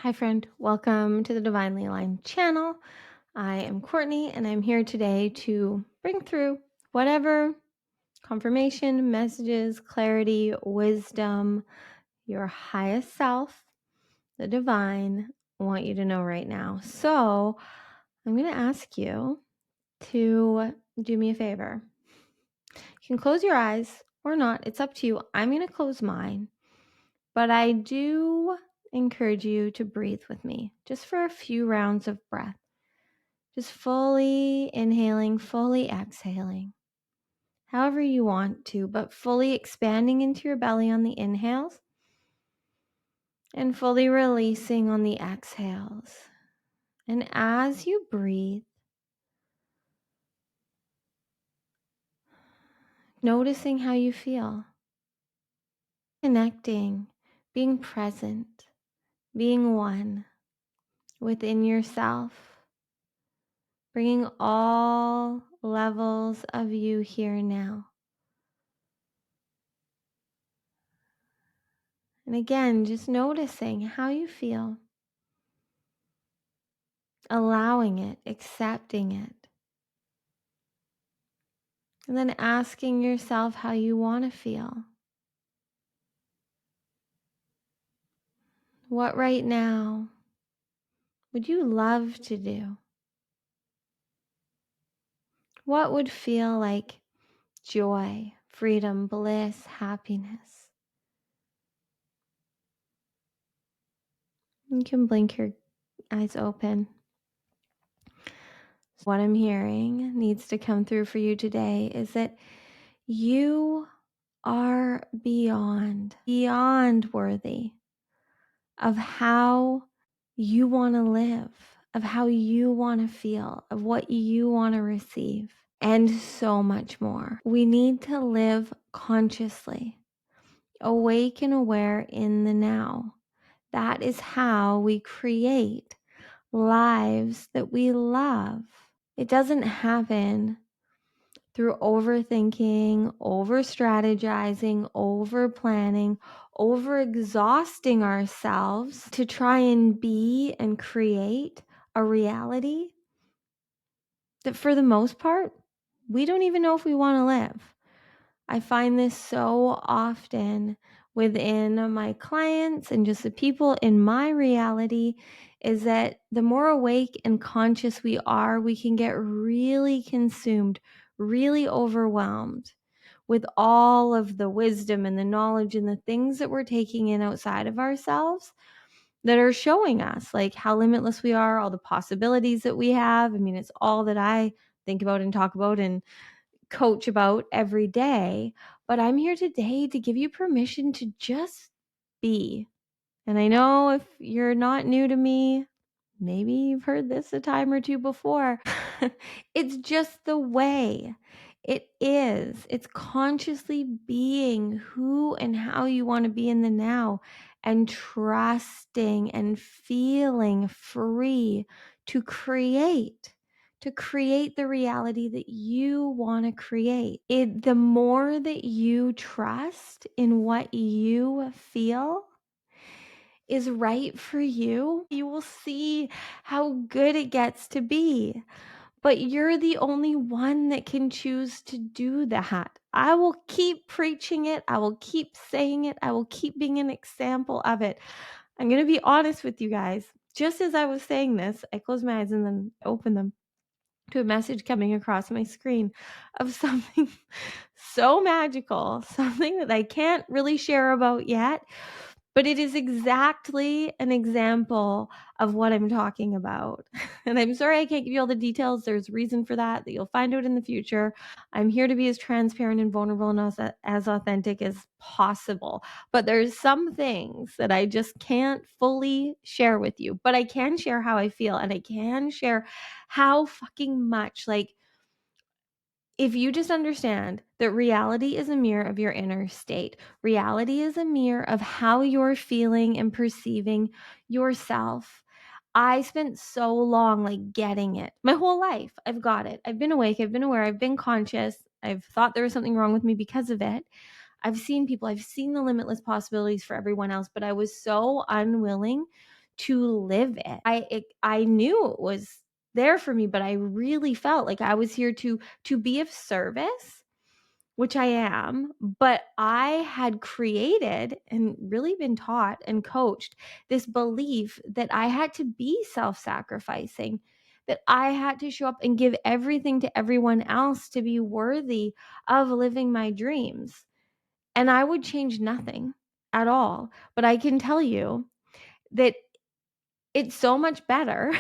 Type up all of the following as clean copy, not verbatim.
Hi, friend. Welcome to the Divinely Aligned channel. I am Courtney, and I'm here today to bring through whatever confirmation, messages, clarity, wisdom, your highest self, the divine, want you to know right now. So, I'm going to ask you to do me a favor. You can close your eyes or not, it's up to you. I'm going to close mine. But I do encourage you to breathe with me just for a few rounds of breath. Just fully inhaling, fully exhaling, however you want to, but fully expanding into your belly on the inhales and fully releasing on the exhales. And as you breathe, noticing how you feel, connecting, being present, being one within yourself. Bringing all levels of you here now. And again, just noticing how you feel, allowing it, accepting it. And then asking yourself how you want to feel. What right now would you love to do? What would feel like joy, freedom, bliss, happiness? You can blink your eyes open. What I'm hearing needs to come through for you today is that you are beyond worthy of how you want to live, of how you want to feel, of what you want to receive, and so much more. We need to live consciously, awake and aware in the now. That is how we create lives that we love. It doesn't happen through overthinking, over strategizing, over planning, over exhausting ourselves to try and be and create a reality that for the most part, we don't even know if we want to live. I find this so often within my clients and just the people in my reality is that the more awake and conscious we are, we can get really consumed, really overwhelmed with all of the wisdom and the knowledge and the things that we're taking in outside of ourselves that are showing us like how limitless we are, all the possibilities that we have. I mean, it's all that I think about and talk about and coach about every day, but I'm here today to give you permission to just be. And I know if you're not new to me, maybe you've heard this a time or two before. It's just the way it is. It's consciously being who and how you want to be in the now and trusting and feeling free to create the reality that you want to create. The more that you trust in what you feel is right for you, you will see how good it gets to be. But you're the only one that can choose to do that. I will keep preaching it. I will keep saying it. I will keep being an example of it. I'm going to be honest with you guys. Just as I was saying this, I closed my eyes and then opened them to a message coming across my screen of something so magical, something that I can't really share about yet, but it is exactly an example of what I'm talking about. And I'm sorry I can't give you all the details. There's reason for that you'll find out in the future. I'm here to be as transparent and vulnerable and as authentic as possible. But there's some things that I just can't fully share with you. But I can share how I feel, and I can share how fucking much, like, if you just understand that reality is a mirror of your inner state, reality is a mirror of how you're feeling and perceiving yourself. I spent so long like getting it. My whole life, I've got it. I've been awake, I've been aware, I've been conscious. I've thought there was something wrong with me because of it. I've seen people, I've seen the limitless possibilities for everyone else, but I was so unwilling to live it. I knew it was there for me, but I really felt like I was here to be of service, which I am, but I had created and really been taught and coached this belief that I had to be self-sacrificing, that I had to show up and give everything to everyone else to be worthy of living my dreams. And I would change nothing at all. But I can tell you that it's so much better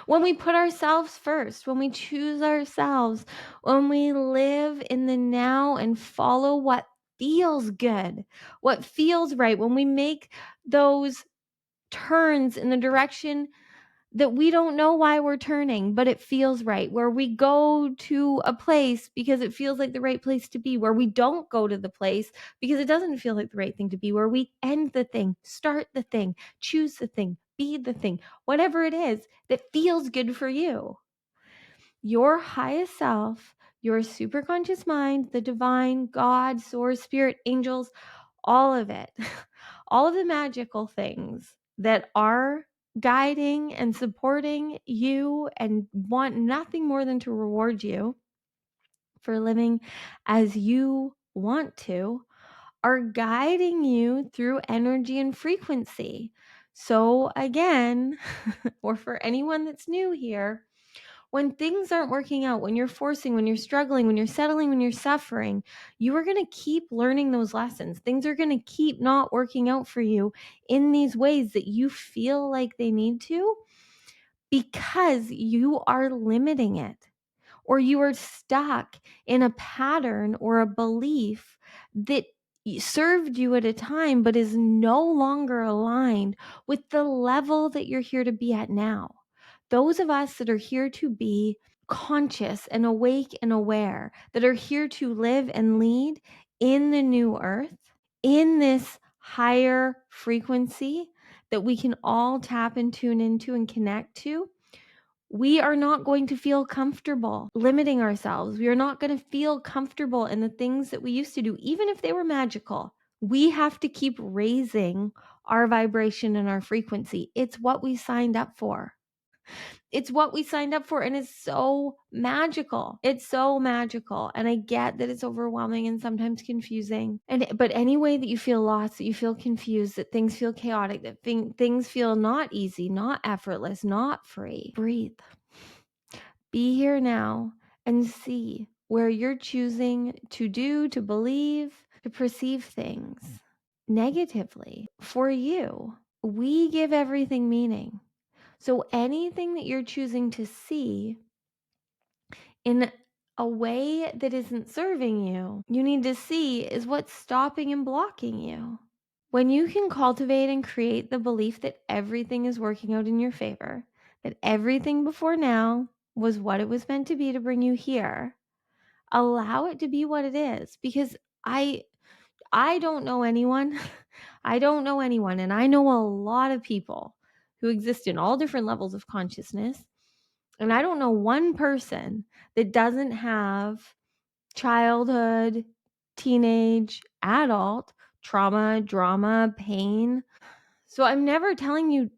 when we put ourselves first, when we choose ourselves, when we live in the now and follow what feels good, what feels right, when we make those turns in the direction that we don't know why we're turning, but it feels right, where we go to a place because it feels like the right place to be, where we don't go to the place because it doesn't feel like the right thing to be, where we end the thing, start the thing, choose the thing, be the thing, whatever it is that feels good for you. Your highest self, your superconscious mind, the divine, God, source, spirit, angels, all of it, all of the magical things that are guiding and supporting you and want nothing more than to reward you for living as you want to, are guiding you through energy and frequency. So, again, or for anyone that's new here, when things aren't working out, when you're forcing, when you're struggling, when you're settling, when you're suffering, you are going to keep learning those lessons. Things are going to keep not working out for you in these ways that you feel like they need to, because you are limiting it, or you are stuck in a pattern or a belief that served you at a time but is no longer aligned with the level that you're here to be at now. Those of us that are here to be conscious and awake and aware, that are here to live and lead in the new earth, in this higher frequency that we can all tap and tune into and connect to, we are not going to feel comfortable limiting ourselves. We are not going to feel comfortable in the things that we used to do, even if they were magical. We have to keep raising our vibration and our frequency. It's what we signed up for. It's what we signed up for, and it's so magical. It's so magical. And I get that it's overwhelming and sometimes confusing. But any way that you feel lost, that you feel confused, that things feel chaotic, that things feel not easy, not effortless, not free, breathe. Be here now and see where you're choosing to do, to believe, to perceive things negatively for you. We give everything meaning. So anything that you're choosing to see in a way that isn't serving you, you need to see is what's stopping and blocking you. When you can cultivate and create the belief that everything is working out in your favor, that everything before now was what it was meant to be to bring you here, allow it to be what it is. Because I don't know anyone. I don't know anyone, and I know a lot of people who exist in all different levels of consciousness. And I don't know one person that doesn't have childhood, teenage, adult trauma, drama, pain. So I'm never telling you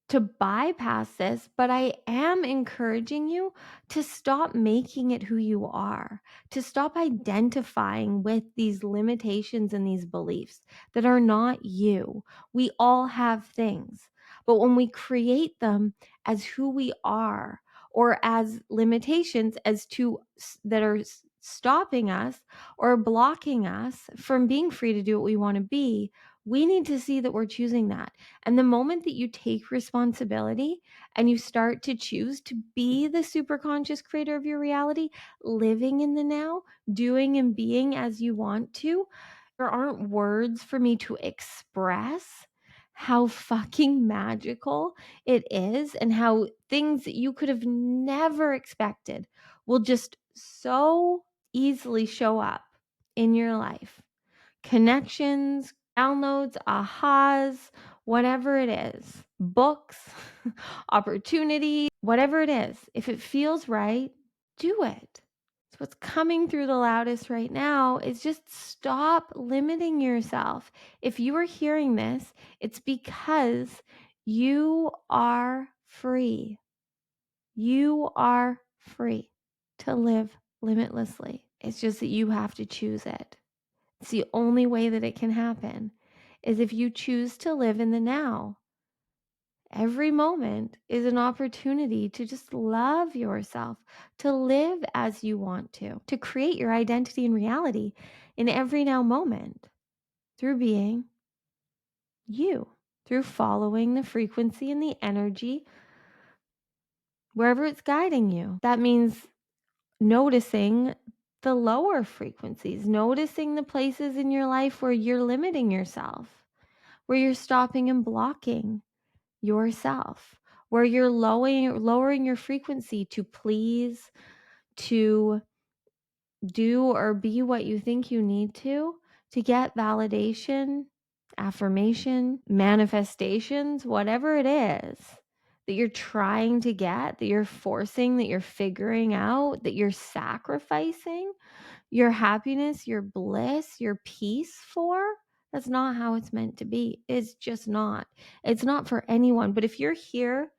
to bypass this, but I am encouraging you to stop making it who you are, to stop identifying with these limitations and these beliefs that are not you. We all have things, but when we create them as who we are or as limitations as to that are stopping us or blocking us from being free to do what we want to be, we need to see that we're choosing that. And the moment that you take responsibility and you start to choose to be the super conscious creator of your reality, living in the now, doing and being as you want to, there aren't words for me to express how fucking magical it is and how things that you could have never expected will just so easily show up in your life. Connections, downloads, ahas, whatever it is, books, opportunity, whatever it is. If it feels right, do it. So what's coming through the loudest right now is just stop limiting yourself. If you are hearing this, it's because You are free. You are free to live limitlessly. It's just that you have to choose it. It's the only way that it can happen is if you choose to live in the now. Every moment is an opportunity to just love yourself, to live as you want to create your identity and reality in every now moment through being you, through following the frequency and the energy wherever it's guiding you. That means noticing the lower frequencies, noticing the places in your life where you're limiting yourself, where you're stopping and blocking yourself, where you're lowering your frequency to please, to do or be what you think you need to get validation, affirmation, manifestations, whatever it is that you're trying to get, that you're forcing, that you're figuring out, that you're sacrificing your happiness, your bliss, your peace for. That's not how it's meant to be. It's just not. It's not for anyone. But if you're here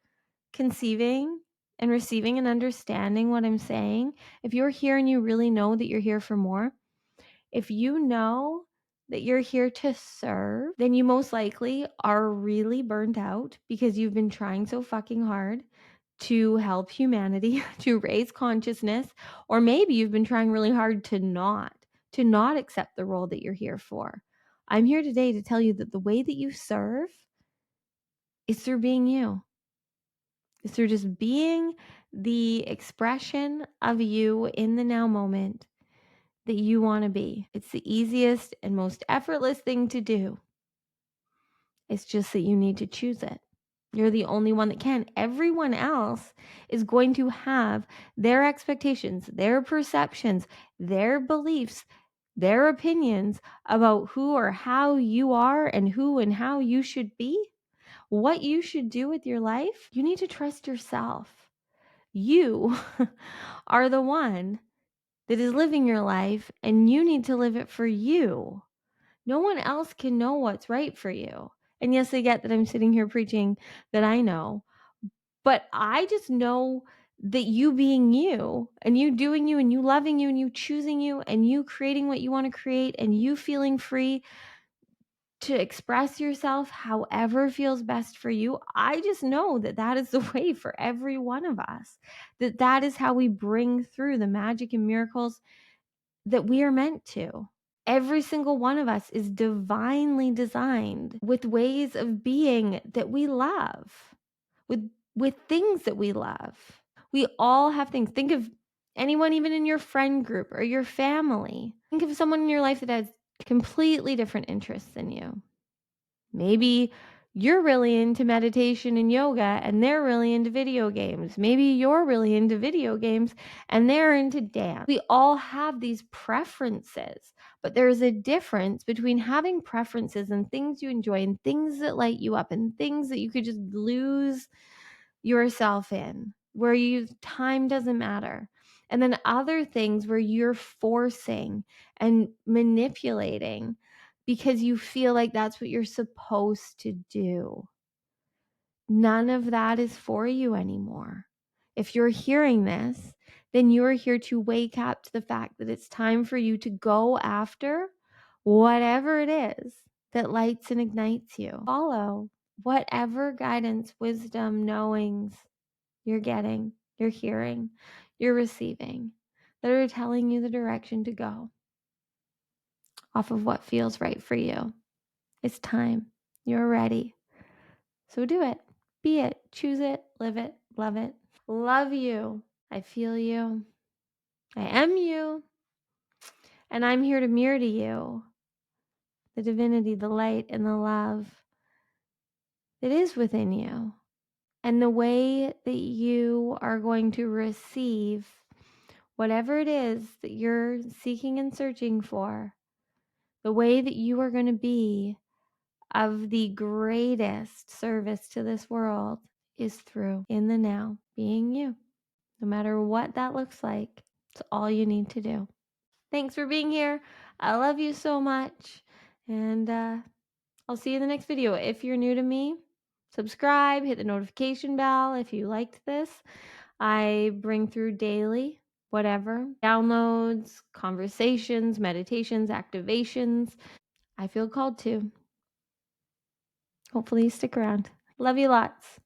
conceiving and receiving and understanding what I'm saying, if you're here and you really know that you're here for more, if you know that you're here to serve, then you most likely are really burnt out because you've been trying so fucking hard to help humanity, to raise consciousness, or maybe you've been trying really hard to not accept the role that you're here for. I'm here today to tell you that the way that you serve is through being you. It's through just being the expression of you in the now moment that you want to be. It's the easiest and most effortless thing to do. It's just that you need to choose it. You're the only one that can. Everyone else is going to have their expectations, their perceptions, their beliefs, their opinions about who or how you are and who and how you should be, what you should do with your life. You need to trust yourself. You are the one that is living your life, and you need to live it for you. No one else can know what's right for you. And yes, I get that I'm sitting here preaching that I know, but I just know that you being you and you doing you and you loving you and you choosing you and you creating what you want to create and you feeling free to express yourself however feels best for you. I just know that that is the way for every one of us, that is how we bring through the magic and miracles that we are meant to. Every single one of us is divinely designed with ways of being that we love, with things that we love. We all have things. Think of anyone even in your friend group or your family. Think of someone in your life that has completely different interests than you. Maybe you're really into meditation and yoga and they're really into video games. Maybe you're really into video games and they're into dance. We all have these preferences, but there's a difference between having preferences and things you enjoy and things that light you up and things that you could just lose yourself in, where time doesn't matter. And then other things where you're forcing and manipulating because you feel like that's what you're supposed to do. None of that is for you anymore. If you're hearing this, then you're here to wake up to the fact that it's time for you to go after whatever it is that lights and ignites you. Follow whatever guidance, wisdom, knowings you're getting, you're hearing, you're receiving that are telling you the direction to go off of what feels right for you. It's time. You're ready. So do it. Be it. Choose it. Live it. Love it. Love you. I feel you. I am you. And I'm here to mirror to you the divinity, the light, and the love that is within you. And the way that you are going to receive whatever it is that you're seeking and searching for, the way that you are going to be of the greatest service to this world is through in the now, being you. No matter what that looks like, it's all you need to do. Thanks for being here. I love you so much. And I'll see you in the next video. If you're new to me, subscribe, hit the notification bell if you liked this. I bring through daily, whatever, downloads, conversations, meditations, activations. I feel called to. Hopefully, you stick around. Love you lots.